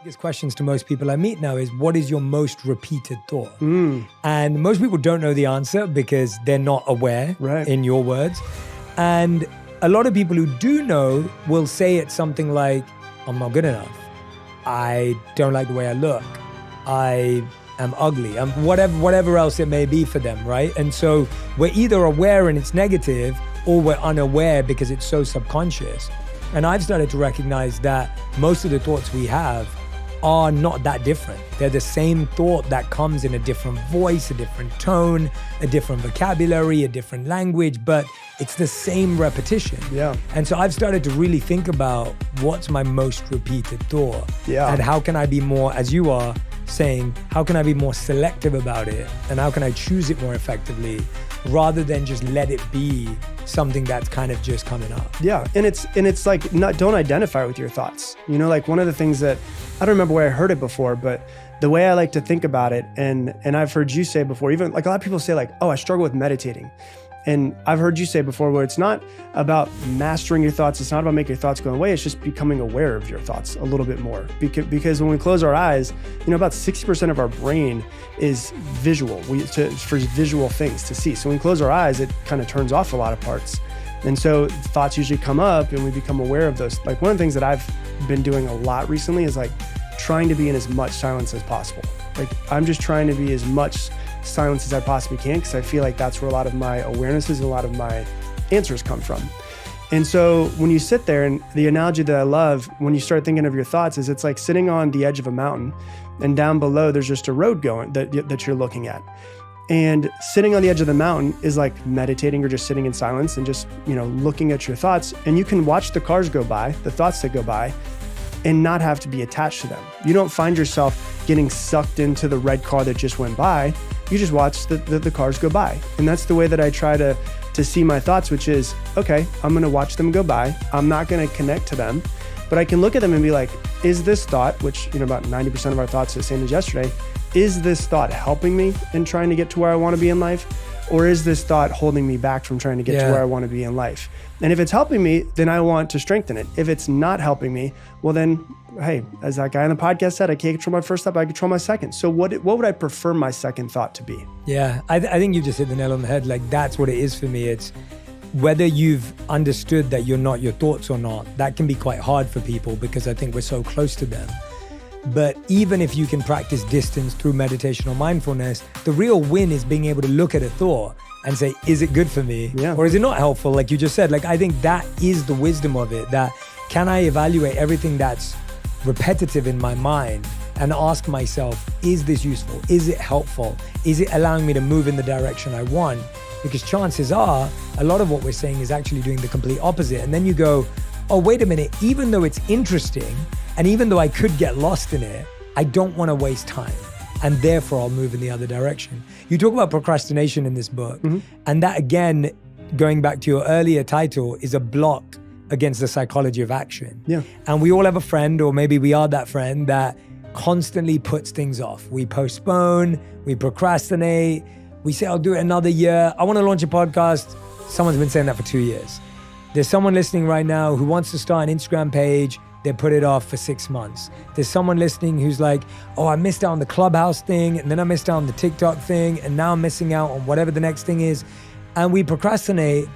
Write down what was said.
Biggest questions to most people I meet now is, what is your most repeated thought? And most people don't know the answer because they're not aware, in your words. And a lot of people who do know will say it's something like, I'm not good enough. I don't like the way I look. I am ugly. I'm whatever else it may be for them, right? And so we're either aware and it's negative, or we're unaware because it's so subconscious. And I've started to recognize that most of the thoughts we have are not that different. They're the same thought that comes in a different voice, a different tone, a different vocabulary, a different language, but it's the same repetition. Yeah. And so I've started to really think about what's my most repeated thought. Yeah. And how can I be more, as you are saying, how can I be more selective about it? And how can I choose it more effectively rather than just let it be something that's kind of just coming up? Yeah, and it's like, don't identify with your thoughts. You know, like one of the things that, I don't remember where I heard it before, but the way I like to think about it, and I've heard you say before, even like a lot of people say like, oh, I struggle with meditating. And I've heard you say before where it's not about mastering your thoughts. It's not about making your thoughts go away. It's just becoming aware of your thoughts a little bit more. Because when we close our eyes, you know, about 60% of our brain is visual, for visual things to see. So when we close our eyes, it kind of turns off a lot of parts. And so thoughts usually come up and we become aware of those. Like one of the things that I've been doing a lot recently is like trying to be in as much silence as possible. Like I'm just trying to be as much silence as I possibly can, because I feel like that's where a lot of my awarenesses and a lot of my answers come from. And so when you sit there, and the analogy that I love when you start thinking of your thoughts is it's like sitting on the edge of a mountain, and down below there's just a road going that you're looking at. And sitting on the edge of the mountain is like meditating or just sitting in silence and just, you know, looking at your thoughts. And you can watch the cars go by, the thoughts that go by, and not have to be attached to them. You don't find yourself getting sucked into the red car that just went by. You just watch the cars go by. And that's the way that I try to see my thoughts, which is, okay, I'm gonna watch them go by. I'm not gonna connect to them, but I can look at them and be like, is this thought, which, you know, about 90% of our thoughts are the same as yesterday, is this thought helping me in trying to get to where I wanna be in life? Or is this thought holding me back from trying to get to where I wanna be in life? And if it's helping me, then I want to strengthen it. If it's not helping me, well then, hey, as that guy on the podcast said, I can't control my first thought, but I control my second. So what would I prefer my second thought to be? Yeah, I think you just hit the nail on the head. Like that's what it is for me. It's whether you've understood that you're not your thoughts or not, that can be quite hard for people because I think we're so close to them. But even if you can practice distance through meditation or mindfulness, the real win is being able to look at a thought and say, is it good for me? Yeah. Or is it not helpful? Like you just said, like, I think that is the wisdom of it, that can I evaluate everything that's repetitive in my mind and ask myself, is this useful? Is it helpful? Is it allowing me to move in the direction I want? Because chances are, a lot of what we're saying is actually doing the complete opposite. And then you go, oh, wait a minute, even though it's interesting, and even though I could get lost in it, I don't want to waste time. And therefore I'll move in the other direction. You talk about procrastination in this book. And that again, going back to your earlier title, is a block against the psychology of action. Yeah. And we all have a friend, or maybe we are that friend that constantly puts things off. We postpone, we procrastinate, we say, I'll do it another year. I want to launch a podcast. Someone's been saying that for 2 years. There's someone listening right now who wants to start an Instagram page. They put it off for 6 months. There's someone listening who's like, oh, I missed out on the Clubhouse thing, and then I missed out on the TikTok thing, and now I'm missing out on whatever the next thing is. And we procrastinate